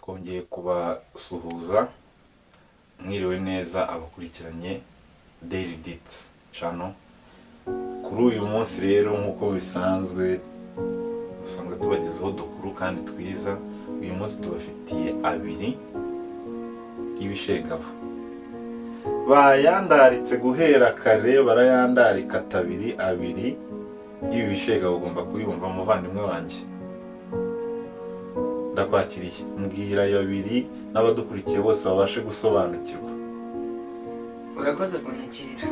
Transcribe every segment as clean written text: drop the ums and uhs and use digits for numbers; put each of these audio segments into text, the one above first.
twongeye kubasuhuza mwiriwe neza abakurikiranye Daily Dits channel. Kuri uyu munsi rero nk'uko bisanzwe dusanzwe tubagezaho dukuru kandi twiza. Uyu munsi tubafitiye abiri y'ibishegabo bayandaritse guhera kare, barayandarika abiri y'ibi bishegabo. Ugomba kuyumva muvandimwe wanjye, ndakwakiriye. Mbwira ayo abiri n'abadukurikiye bose babashe gusobanukirwa. Urakoze kunyakira.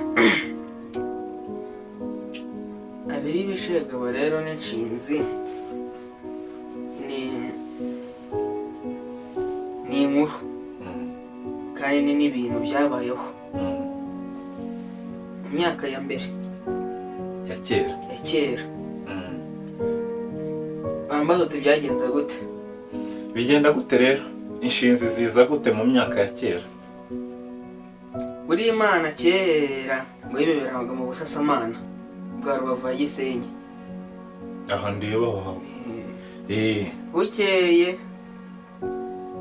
Abiri y'ibishegabo rero n'inshinzi ni inkuru kandi n'ibintu byabayeho mu myaka ya mbere ya kera. Bambaza uti byagenze gute? Bigenda gute rero? Inshinzi ziza gute mu myaka ya kera? Buri Imana kera ngo yiberaga mu busasamana bwa Rubavu ya Gisenyi. Aha ndeba aho.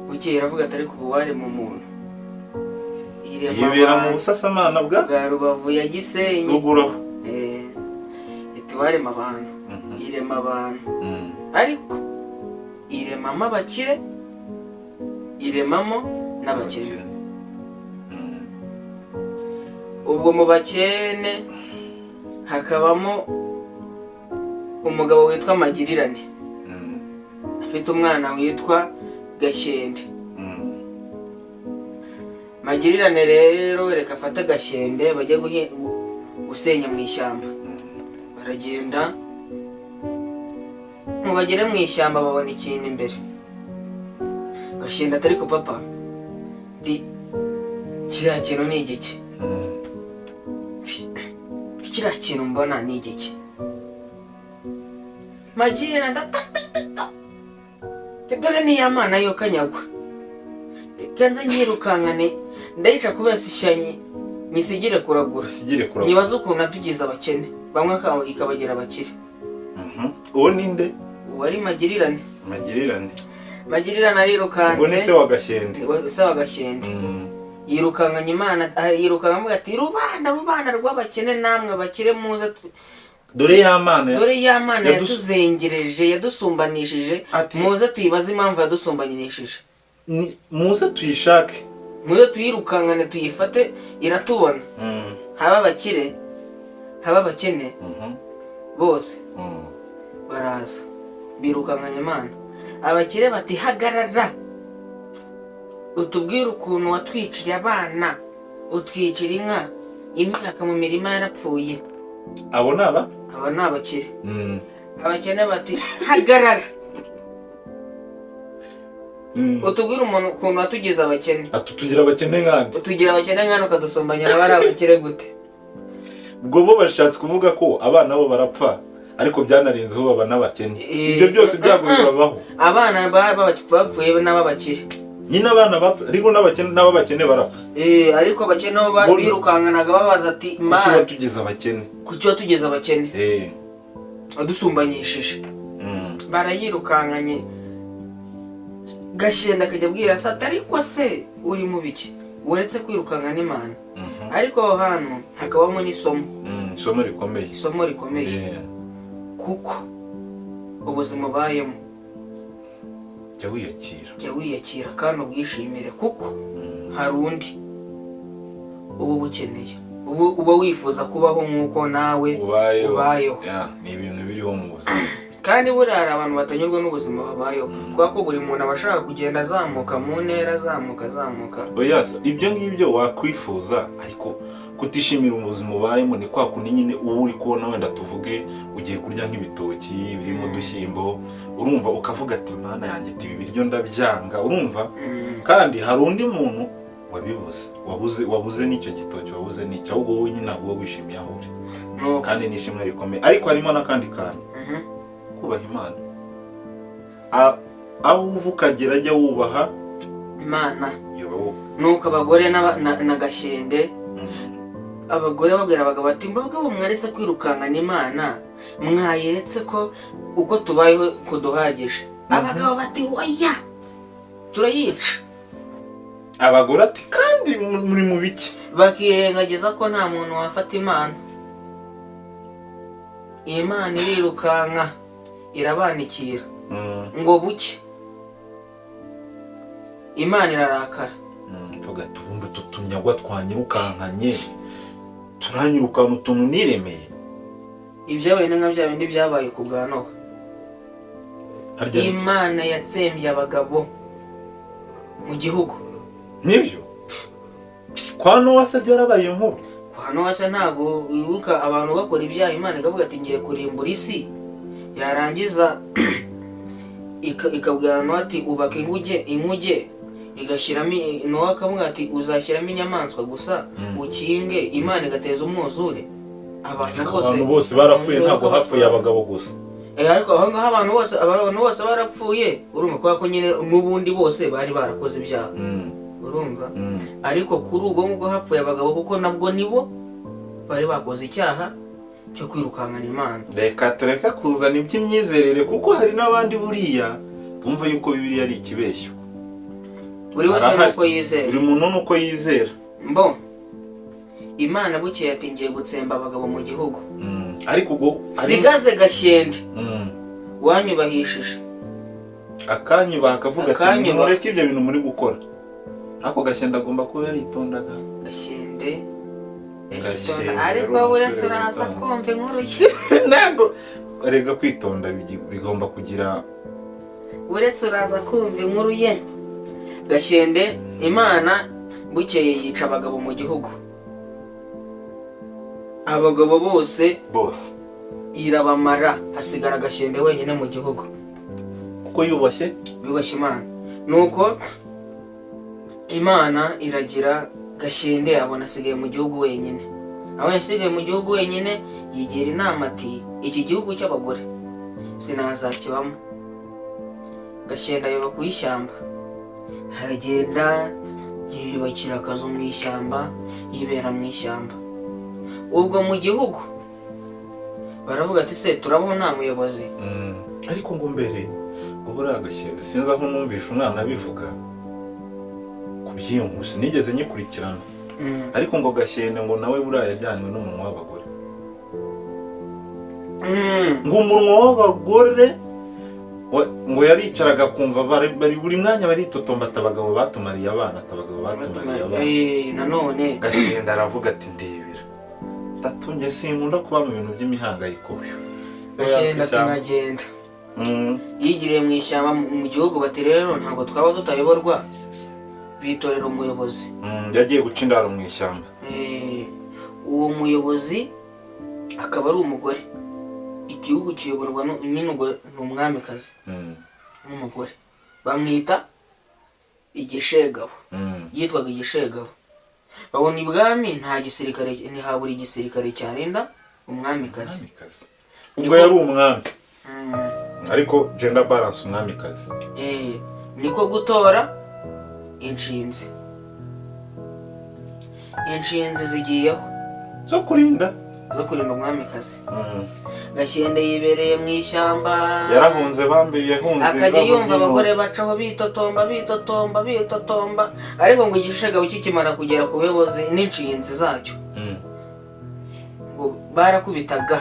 Bukeye aravuga atari ku wari mu muntu. Yibera mu busasamana bwa Rubavu ya Gisenyi. Ruguraho. Iti warema abantu. Irema abantu. Ariko iremamo abakire, iremamo n'abakene. Ubwo mu bakene hakabamo umugabo witwa Magirirane, afite umwana witwa Gashyende. Magirirane rero reka afata Gashyende bajya gusenya mu ishyamba. Baragenda mu bagere mu ishyamba babona ikintu imbere. Gashyende atari ko papa kiriya kintu ni igiki? Kiriya kintu mbona ni igiki? Magirirane dore ni ya mana yo kanyagwa. Kanza nyirukankane ndayica kubesa ishanyi nisigire kuragura. Nibaza ukuntu atugize abakene bamwe ikabagira abakire. Uwo ninde? Uwari Magirirane. Magirirane arirukanse. Ubwo ni se wa Gashyende. Se wa Gashyende. Yirukankanye Imana, yirukanka avuga ati rubanda rw'abakene namwe bakire muze. Dore ya mana yatuzengereje, yadusumbanishije. Muze tuyibaze impamvu yadusumbanishije. Muze tuyishake. Muze tuyirukankane tuyifate iratubona. Haba abakire, haba abakene. Bose baraza birukankanye Imana. Abakire bati hagarara, utubwire ukuntu watwiciye abana, utwicira inka, imyaka mu mirima yarapfuye. Abo naba abakire. Abakene bati hagarara, utubwire umuntu ukuntu watugize abakene. Atutugira abakene nkandi. Utugira abakene nkandi ukadusumbanya abari abakire gute? Ubwo bo bashatse kuvuga ko abana bo barapfa ariko byanarinzeho baba n'abakene. Ibyo byose byaguye babaho. Abana bapfuye n'ababakire. Nyina abana bapfa ariko n'abakene barapfa. Ariko abakene bo birukankanaga babaza ati kuki watugize abakene? Kuki watugize abakene? Adusumbanyishije. Barayirukankanye. Gashyende akajya abwira se ariko se uri mu biki? Uretse kwirukankana Imana. Ariko aho hantu hakabamo n'isomo. Isomo rikomeye. Kuko ubuzima bayemo jya wiyakira kandi ubwishimire, kuko hari undi uba bukeneye, uba wifuza kubaho nk'uko nawe ubayeho. Ni ibintu biriho mu buzima. Kandi buriya hari abantu batanyurwa n'ubuzima babayeho, kubera ko buri muntu aba ashaka kugenda azamuka mu ntera, azamuka. Ibyo ngibyo wakwifuza, ariko kutishimira ubuzima ubayemo ni kwa kundi nyine uba uri kubona, wenda tuvuge ugiye kurya nk'ibitoki birimo udushyimbo, urumva ukavuga ati Mana yanjye ibi biryo ndabyanga, urumva. Kandi hari undi muntu wabuze n'icyo gitoki, wabuze n'icyo, ahubwo wowe nyine ntabwo wishimiye aho uri. Kandi n'ishimwe rikomeye. Ariko harimo n'akandi kantu, kubaha Imana. Aho uva ukagera jya wubaha Imana. Nuko abagore na Gashyende, abagore babwira abagabo bati mbabwo mwaretse kwirukankana Imana, mwayeretse ko uko tubayeho kuduhagije. Abagabo bati oya, turayica. Abagore ati kandi muri mu biki, bakirengagiza ko nta muntu wafata Imana. Imana irirukanka irabanikira ngo buke, Imana irarakara. Tuvuga tubumbe tutunyagwa twanyirukankanye, turanyirukana utuntu niremeye. Ibyabaye nka bya bindi byabaye ku bwa Nowa. Imana yatsembye abagabo mu gihugu. Nibyo kwa Nowa se byarabaye nkuru. Kwa Nowa se ntago wibuka abantu bakora ibyaha Imana ikavuga ati ngiye kurimbura isi, yarangiza ikabwira Nowa ati ubaka inkuge igashyiramo, Nowa akavuga ati uzashyiramo inyamaswa gusa ukinge, Imana igateza umwuzure. Abantu bose barapfuye, ntabwo hapfuye abagabo gusa. Ariko aho ngaho abantu bose barapfuye, urumva ko nyine n'ubundi bose bari barakoze ibyaha. Urumva? Ariko kuri ubwo ngubwo hapfuye abagabo kuko nabwo nibo bari bakoze icyaha cyo kwirukankana Imana. Reka tureka kuzana iby'imyizerere kuko hari n'abandi buriya bumva yuko Bibiliya ari ikibeshyo. Buri wese nuko yizera. Buri muntu nuko yizera. Mbo Imana bukeye ati ngiye gutsemba abagabo mu gihugu. Ariko ubwo zigaze Gashyende wanyubahishije akanyubaha akavuga ati mureke ibyo bintu muri gukora. Ako Gashyende agomba kuba yaritondaga. Gashyende ariko uretse uraza kumva inkuru ye. Ntabwo arega kwitonda bigomba kugira, uretse uraza kumva inkuru ye. Gashyende Imana bukeye yica abagabo mu gihugu. Abagabo bose irabamara, hasigara Gashyende wenyine mu gihugu kuko yubashye Imana. Nuko Imana iragira Gashyende abona asigaye mu gihugu wenyine. Aho yasigaye mu gihugu wenyine yigira inama ati iki gihugu cy'abagore sinazakibamo. Gashyende ayoba ku ishyamba, aragenda yiyubakira akazu mu ishyamba, yibera mu ishyamba. Ubwo mu gihugu baravuga ati se turabona nta muyobozi. Ariko ngo mbere ubura Gashyende sinzi aho numvisha umwana abivuga kuby'iyo nkuru, sinigeze nyikurikirana. Ariko ngo Gashyende ngo nawe buriya yajyanywe n'umunwa w'abagore. Ngo umunwa w'abagore ngo yaricaraga kumva bari buri mwanya baritotomba ati abagabo batumariye abana, abagabo batumariye abana. Nanone Gashyende aravuga ati ndebera ndatunge sinkunda kuba mu bintu by'imihangayiko. Gashyende ati nkagenda yigiriye mu ishyamba mu gihugu. Bati rero ntabwo twaba tutayoborwa, bitorera umuyobozi. Yagiye guca indaro mu ishyamba. Uwo muyobozi akaba ari umugore. Igihugu kiyoborwa n'umwamikazi n'umugore, bamwita Igishegabo. Yitwaga Igishegabo. Babona ibwami nta gisirikare, ntihabura igisirikare cyarinda umwamikazi. Ubwo yari umwami, ariko gender balance umwamikazi. Niko gutora inshinzi. Inshinzi zigiyeho zo kurinda umwamikazi. Gashyende yibereye mu ishyamba, yarahunze bambiye yahunze, akajya yumva abagore bacaho bitotomba. Ariko ngo Igishegabo kikimara kugera ku buyobozi n'inshinzi zacyo ngo barakubitaga,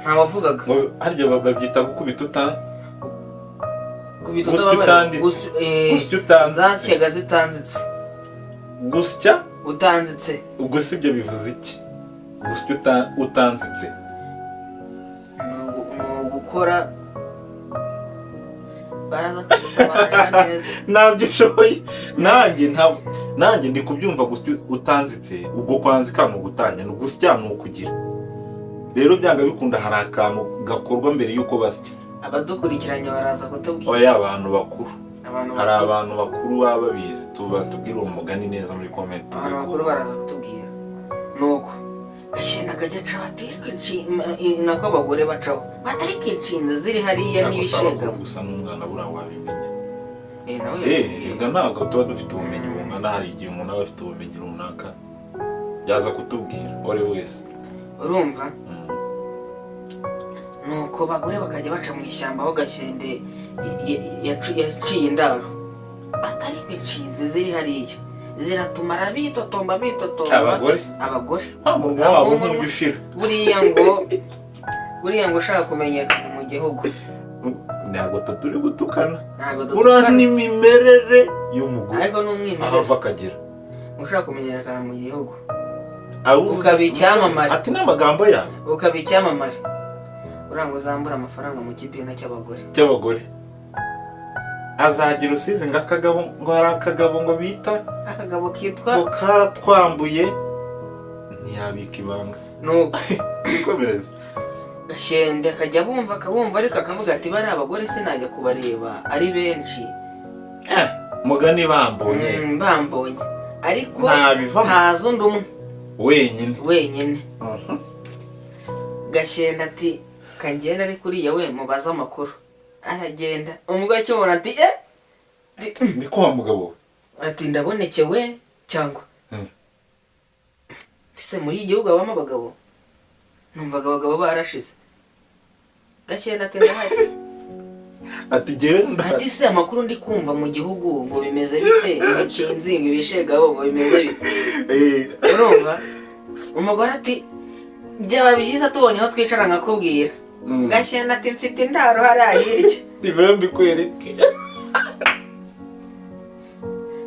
ntawavugaga. Ngo harya babyita gukubita zasyaga zitanzitse. Gusya utanzitse ubwo sibyo bivuze iki? Gusya utanzitse ni gukora. Baraza kubisobanura neza. Ntabyo nshoboye nanjye ndi kubyumva. Gusya utanzitse ubwo kwanzika mu gutanya, no gusya mu kugira. Rero byanga bikunda hari akantu gakorwa mbere yuko basya. Abadukurikiranye baraza kutubwira. Oya, abantu bakuru, hari abantu bakuru baba babizi, tubwira uwo mugani neza muri comment. Abantu bakuru baraza kutubwira. Nuko Gashyende akajya aca bati nako abagore bacaho batariko inshinzi ziri hariya n'Ibishegabo. Gusa n'umwana buriya wabimenya. Nawe ntabwo tuba dufite ubumenyi bungana. Hari igihe umuntu aba afite ubumenyi runaka yaza kutubwira uwo wese. Urumva? Nuko abagore bakajya baca mu ishyamba aho Gashyende yaciye indaro. atari ko inshinzi ziri hariya ziratumara bitotomba abagore wa munwa wabo ntugushira buriya ngo ushaka kumenyekana mu gihugu ntabwo turi gutukana uriya n'imimerere y'umugore ariko n'umwimerere ahava akagera ushaka kumenyekana mu gihugu ukaba icyamamare ati n'amagambo yawe ukaba icyamamare uriya ngo uzambura amafaranga mu kibina cy'abagore azagira usize ngo akagabo ngo hari akagabo ngo bita akagabo kitwa ngo karatwambuye ntiyabika ibanga nuko ikomereza Gashende akajya akabumva ariko akavuga ati bari abagore sinajya kubareba ari benshi mugani bambonye ariko ntazo undi umwe wenyine Gashende ati kangenda ari kuriya we mubaza amakuru aragenda umugore akibona ati ndi kwa mugabo ati ndabonekewe cyangwa ese muri igihugu habamo abagabo numvaga abagabo barashize Gashende ati ndahari ati genda ati se amakuru ndi kumva mu gihugu ngo bimeze bite inshinzi ngo ibishegabo ngo bimeze bite urumva umugore ati byaba byiza tubonye aho twicara nkakubwira Gashende ati mfite indaro hariya hirya ndivuye mbikwereke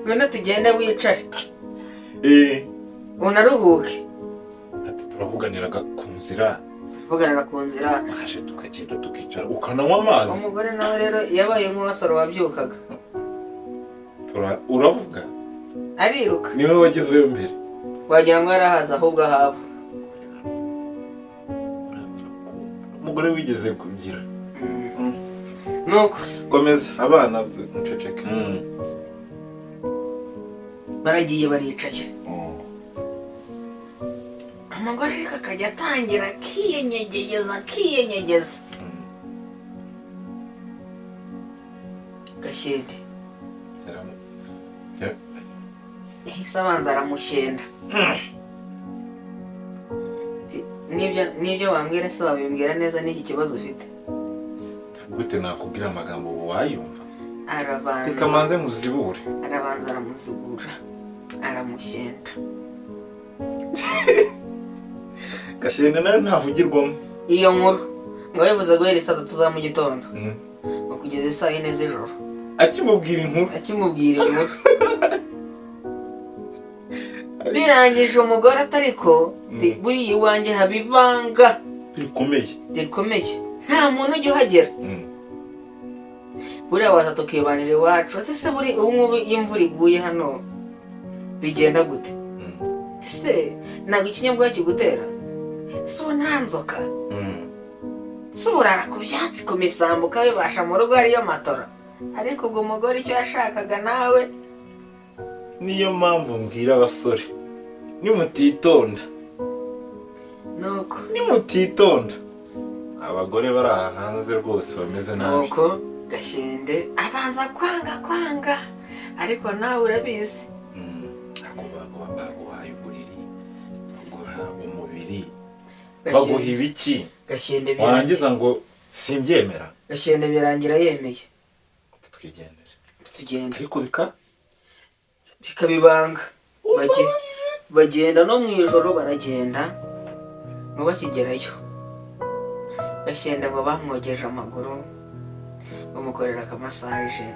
none tugende wicare unaruhuke ati turavuganiraga ku nzira aje tukagenda tukicara ukananywa amazi umugore nawe rero yabaye nk'uwasoro wabyukaga uravuga ariruka niwe wagezeyo mbere wagira ngo yarahaza ahubwo ahaba umugore wigeze kugira nuko komeza abana nceceke baragiye baricaye umugore ariko akajya atangira akiyenyegeza Gashende yahise abanza aramushyenda n'ibyo wambwira se wabimbwira neza n'iki kibazo ufite gute nakubwira amagambo wayumva arabanza reka manze muzibure aramuzibura aramushyenda Gashende nawe ntavugirwamo iyo nkuru ngo bivuze guhera saa 3 za mu gitondo ngo kugeza saa 4 z'ijoro akimubwira inkuru birangije umugore atariko buriya iwanjye haba ibanga rikomeye nta muntu ujya uhagera buriya waza tukibanira iwacu ati se buri ubu ngubu imvura iguye hano bigenda gute se ntabwo ikinyabwoya kigutera se ubu nta nzoka se uburara ku byatsi ku misambi ukabibasha mu rugo hariyo matora ariko ubwo umugore icyo yashakaga nawe niyo mpamvu mbwira abasore nimutitonda abagore bari aha hanze rwose bameze nabi nuko Gashende abanza kwanga ariko nawe urabizi baguhaye uburiri baguha umubiri baguha ibiki Gashende warangiza ngo simbyemera Gashende birangira yemeye tugenda ariko bikabibanga bagenda no mu ijoro baragenda ngo bakigerayo Gashende ngo bamwogeje amaguru bamukorera akamasaje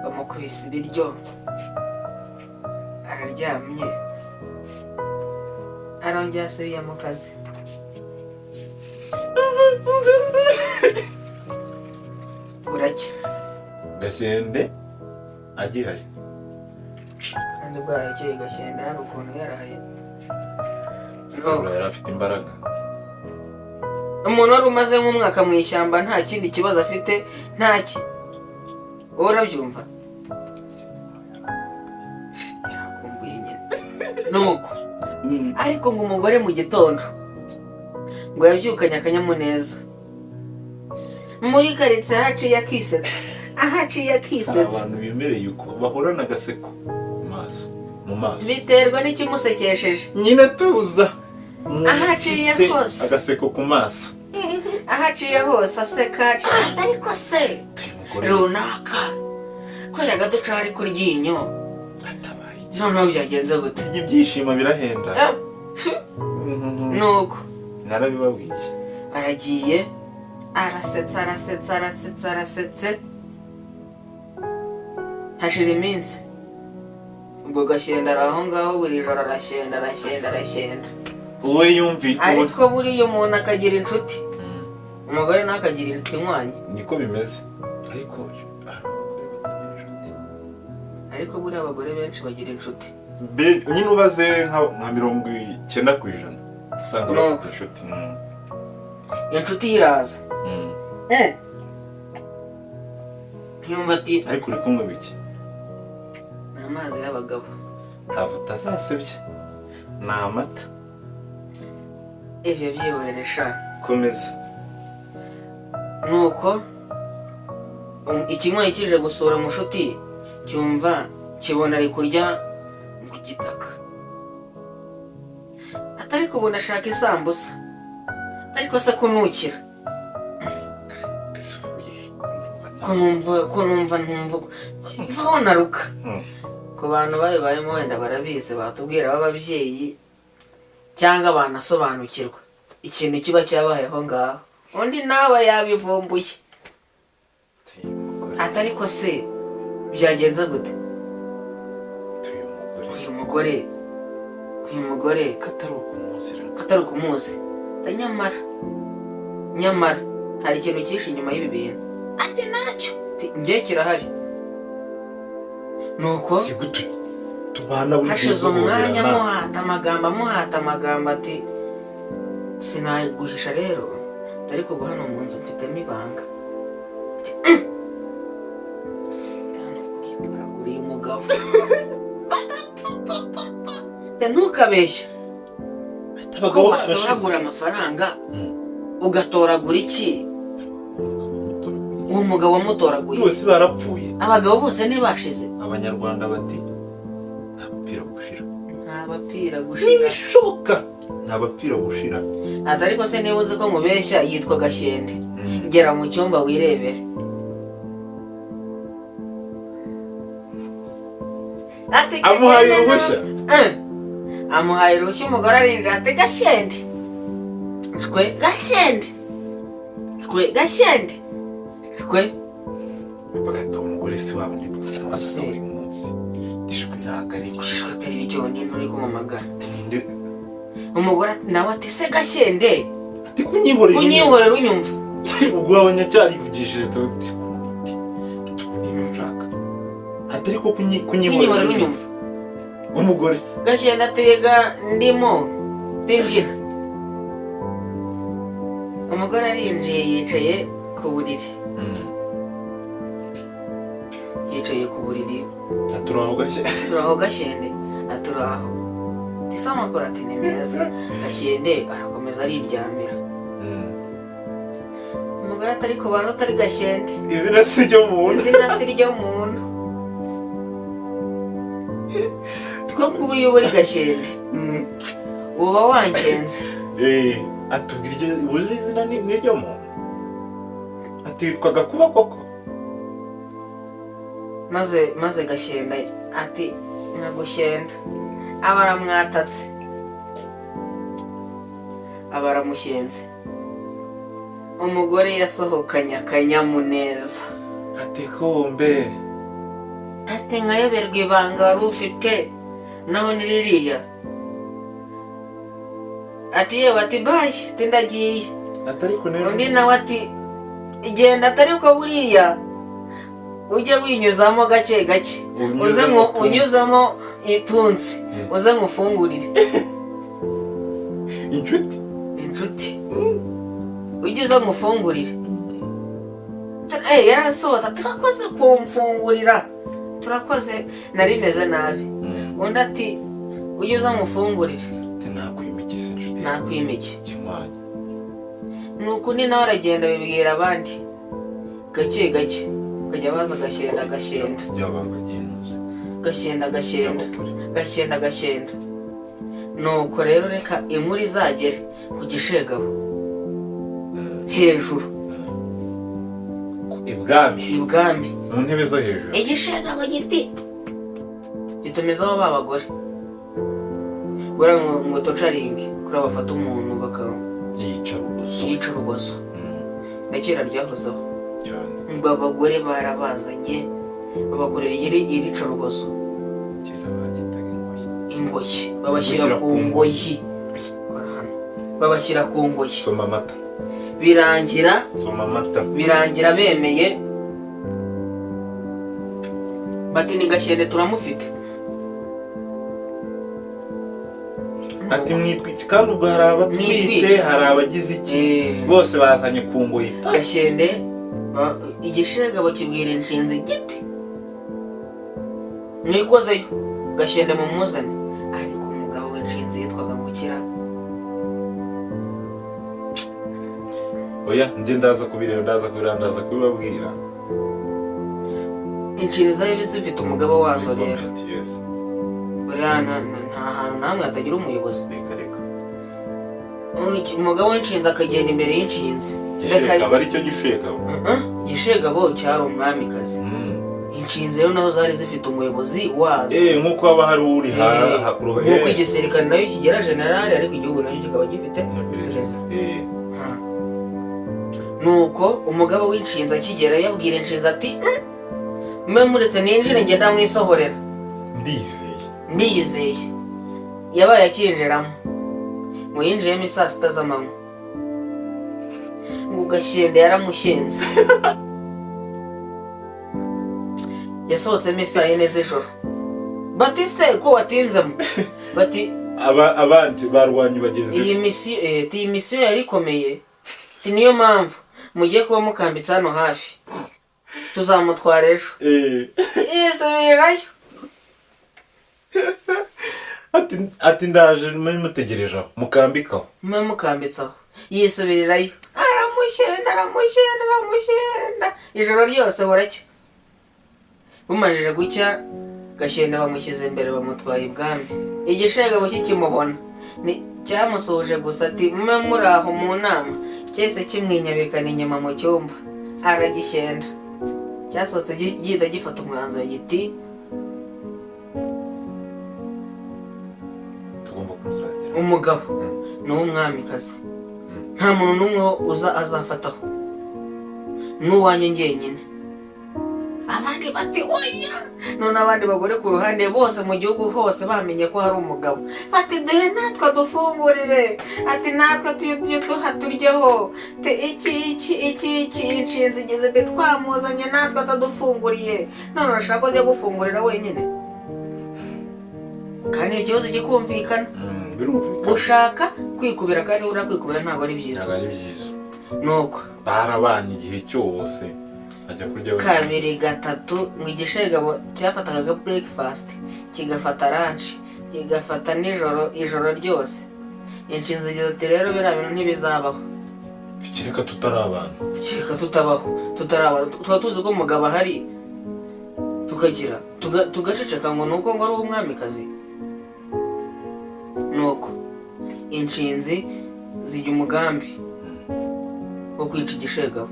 bamukubise ibiryo araryamye arongera asubiye mu kazi buracya Gashende agihari kandi bwarakeye Gashende hari ukuntu yaraye yari afite imbaraga umuntu wari umaze nk'umwaka mu ishyamba nta kindi kibazo afite ntaki wowe urabyumva yarakumbuye nyine nuko ariko ngo umugore mu gitondo ngo yabyukanye akanyamuneza muri karitsiye ahaciye akisetsa abantu bimereye uko bahorana agaseko mu maso biterwa n'ikimusekesheje nyine tuza ahaciye hose agaseko ku maso ahaciye hose aseka ariko se runaka ko twajyaga duca ari ku ryinyo noneho byagenze gute ibyishimo birahenda nuko narabibabwiye aragiye arasetse hashira iminsi ubwo Gashyenda ari aho ngaho buri joro arashyenda wowe yumvi ariko buriya umuntu akagira inshuti umugore nawe akagira inshuti inywanye niko bimeze ariko buriya abagore benshi bagira inshuti nyine ubaze nka 90% usanga bafite inshuti inshuti iraza yumva ati ariko uri kumwe biki ni amazi y'abagabo ntabwo utazasebya ni amata ibyo byihorere sha komeza nuko ikinywa kije gusura mushuti cyumva kibona ari kurya ku gitaka atari kubona ashaka isambusa ariko se kunukira kunumva vaho naruka ku bantu babibayemo wenda barabizi batubwira b'ababyeyi cyangwa banasobanukirwa ikintu kiba cyabayeho ngaho undi nawe yabivumbuye atari ko se byagenze gute uyu mugore katari ukumuzi nyamara hari ikintu cyinshi inyuma y'ibi bintu ati nacyo njye kirahari nuko hashize umwanya amuhata amagambo ati sinaguhisha rero ariko ubu hano mu nzu mfitemo ibanga uriya mugabo ntukabeshye ko watoragura amafaranga ugatoragura iki uwo mugabo wamutoraguye bose barapfuye abagabo bose ntibashize abanyarwanda bati nta bapfira gushira n'ibishoboka nta bapfira gushira ariko se niba uzi ko nkubeshya yitwa Gashyende gera mu cyumba wirebere amuhaye uruhushya umugore arinjira ati Gashyende bagata umugore si wabo nitwa buri munsi tishwe nagari atari ryonyine uri kumamagara umugore nawe ati se Gashyende ati kunyihorera unyumva ubwo abanyacyarivugishije tuti nshaka atari ko kunyihorera unyumva umugore Gashyende atega ndimo tinjira umugore arinjiye yicaye ku buriri turaho Gashyende aturaho tisamakora ati ni meza Gashyende arakomeza ariryamira umugore atari kubanza atari Gashyende izina si ryo muntu two kuba iyo uri Gashyende uba wangenze atubwira iryo izina ni ryo muntu atitwaga kuba koko maze Gashyende ati nkagushyenda aba aramwatatse aba aramushyenze umugore yasohokanye akanyamuneza ati kumbe ati nkayoberwa ibanga wari ufite naho ni ririya ati yewe ati bayi ati ndagiye undi nawe ati igenda atari ko buriya ujye winyuzamo gake uze unyuzamo itunsi uze ngufungurire inshuti ujye uze ngufungurire yarasoza turakoze kumfungurira turakoze nari meze nabi undi ati ujye uze ngufungurire nakwimiki nuko undi nawe aragenda abibwira abandi gake bakajya baza Gashyenda nuko rero reka inkuru izagere ku Gishegabo hejuru ibwami mu ntebe zo hejuru. igishegabo gitumizaho ba bagore bura ngo tocaringi kuri abafata umuntu yica urubozo na kera ryahozeho cyane ngo abagore barabazanye babakorera irica urubozo kera bagitaga ingoyi babashyira ku ngoyi babashyira ku ngoyi soma amata birangira bemeye bati ni Gashyende turamufite ati mwitwike kandi ubwo hari abatwite hari abagize iki bose bazanye ku ngoyi. Gashyende igishegabo kibwira inshinzi giti mwikozeyo Gashyende mumuzane, ariko umugabo w'inshinzi yitwaga Mukira. Oya njye ndaza kubibabwira. Inshinzi zari zifite umugabo wazo rero. Buriya nta hantu namwe hatagira umuyobozi. Reka umugabo w'inshinzi akagenda imbere y'inshinzi. Gishegabo ari cyo gishegabo. Gishegabo cyari umwamikazi. Inshinzi rero naho zari zifite umuyobozi wazo. Nkuko haba hari uri hakuruhe. Nkuko igisirikare nayo kigira generali, ariko igihugu nacyo kikaba gifite perezida. Nuko umugabo w'inshinzi akigera yabwira inshinzi ati mwe muretse ninjire ngenda mwisohorera. Ndiyizeye yabaye akinjiramo ngo yinjiyemo saa sita z'amanywa ngo Gashyende yaramushenze yasohotsemo isaa 4 z'ijoro. Bati se ko watinzemo? Bati abandi barwanyi bagenzi. Iyi misiyo yari ikomeye, niyo mpamvu mugiye kuba mukambitse hano hafi, tuzamutwara ejo. Yisubirayo ati ndaje muri mutegereje aho mukambikaho. Mukambitsaho yisubirirayo aramushenda ijoro ryose buracya. Bumajije gucya Gashyende bamushyize imbere bamutwaye ibwami. Igishegabo kikimubona cyamusoje gusa ati mwe muri aho mu nama, cyese kimwinyabikana inyuma mu cyumba aragishyenda. Cyasohotse gihita gifata umwanzuro giti tugomba kumusangira. Umugabo ni uw'umwamikazi, nta muntu n'umwe uza azafataho, n'uwanjye njyenyine. Abandi bati oya. None abandi bagore ku ruhande bose mu gihugu hose bamenye ko hari umugabo, bati duhe natwe dufungurire, ati natwe turyeho iki inshinzi igeze ati twamuzanye natwe atadufunguriye, none urashaka ko ajya gufungurira wenyine? Kandi ikibazo kikumvikana. Ushaka kwikubira kandi ura kwikubira ntabwo ari byiza. Nuko barabanye igihe cyose ajya kurya kabiri gatatu mu igishegabo cyafataga breakfast, kigafata lunch, kigafata ijoro ryose. Inshinzi ati rero biriya bintu ntibizabaho. Kireka tutabaho. Tuba tuzi ko umugabo ahari tukagira tugaceceka ngo nuko ngo ari umwamikazi. Nuko inshinzi zijya umugambi wo kwica igishegabo.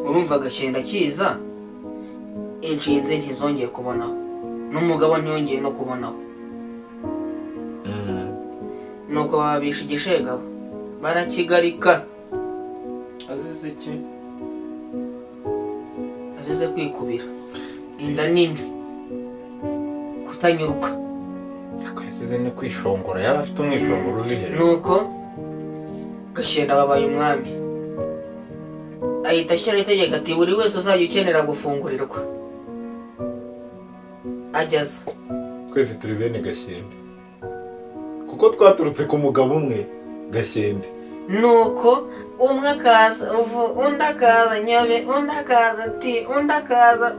Urumva Gashyende akiza, inshinzi ntizongeye kubonaho, n'umugabo ntiyongeye no kubonaho. Nuko babisha igishegabo barakigarika. Azize iki? Azize kwikubira, inda nini, kutanyuruka. Yasize ni kwishongora, yari afite umwishongoro uri hejuru. Nuko Gashyende babaye umwami, ahita ashyira itegeko ati buri wese uzajya ukenera gufungurirwa ajyaza. Twese turi bene Gashyende kuko twaturutse ku mugabo umwe Gashyende. Nuko umwe akaza undi akaza nyabe, undi akaza ati undi akaza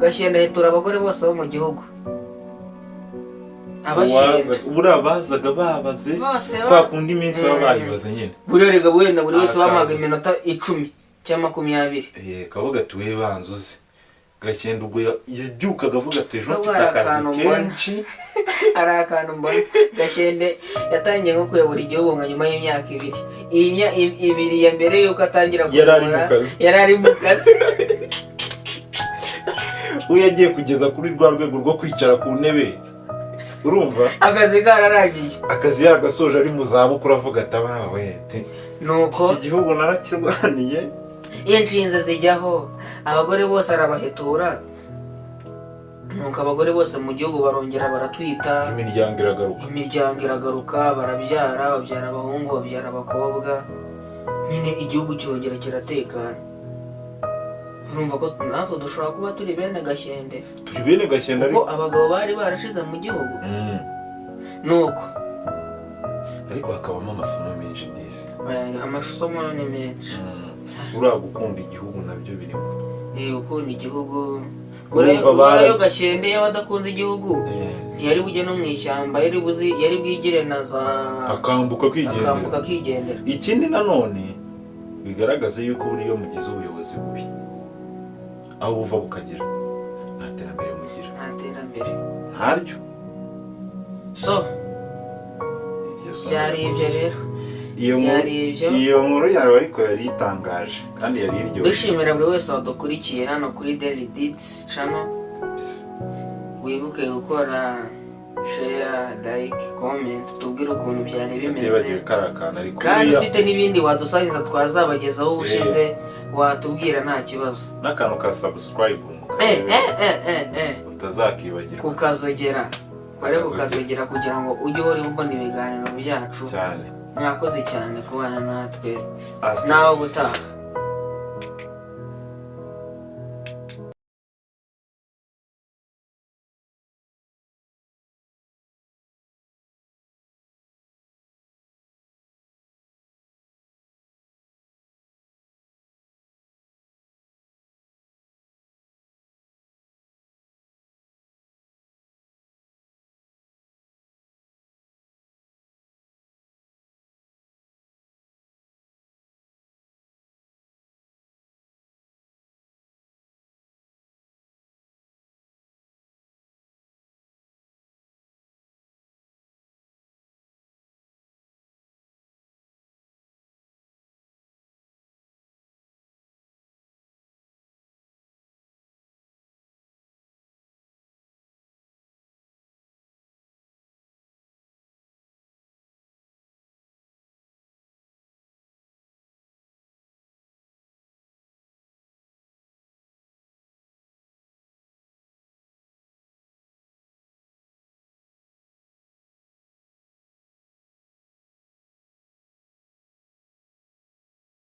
Gashyende ahitura abagore bose bo mu gihugu. Abashyenda buriya bazaga babaze kwa kundi iminsi baba bayibaze nyine. Burerega wenda buri wese bamaga iminota 10 cyangwa 20. Kavuga ati we banzuze. Gashyende ubwo yabyukaga avuga ati ejo mfite akazi kenshi. Ari akantu mbona Gashyende yatangiye nko kuyobora igihugu nka nyuma y'imyaka 2. ibiri ya mbere yuko atangira yari ari mu kazi. we yagiye kugeza kuri rwa rwego rwo kwicara ku ntebe, urumva akazi kararangiye, akazi yagasoje ari mu zabukuru avuga ati ababa wete nuko iki gihugu narakirwaniye. inshinzi zijyaho, abagore bose arabahetura, nuko abagore bose mu gihugu barongera baratwita, imiryango iragaruka, barabyara, babyara abahungu, babyara abakobwa, nyine igihugu cyongera kiratekana. urumva ko natwe dushobora kuba turi bene Gashyende, kuko abagabo bari barashize mu gihugu. nuko ariko hakabamo amasomo menshi disi, amasomo ni menshi. uriya gukunda igihugu nabyo birimo. gukunda igihugu, uriya Gashyende yaba adakunze igihugu ntiyari bujye no mu ishyamba, yari bwigire na za akambuka akigendera. ikindi nanone bigaragaza yuko buriyo mugize ubuyobozi bubi, aho buva bukagera nta terambere mugira, ntaryo. So byari ibyo rero, iyo nkuru yawe ariko yari itangaje kandi yari iryoshye. dushimira buri wese wadukurikiye hano kuri Daily Deeds channel. wibuke gukora share, like, comment, tubwire ukuntu byari bimeze, kandi ufite n'ibindi wadusangiza twazabagezaho ubushize watubwira nta kibazo. n'akantu ka subscribe utazakibagirwa, kukazogera kugira ngo ujye uhora ubona ibiganiro byacu. cyane mwakoze cyane kubana natwe, nawe ubutaha.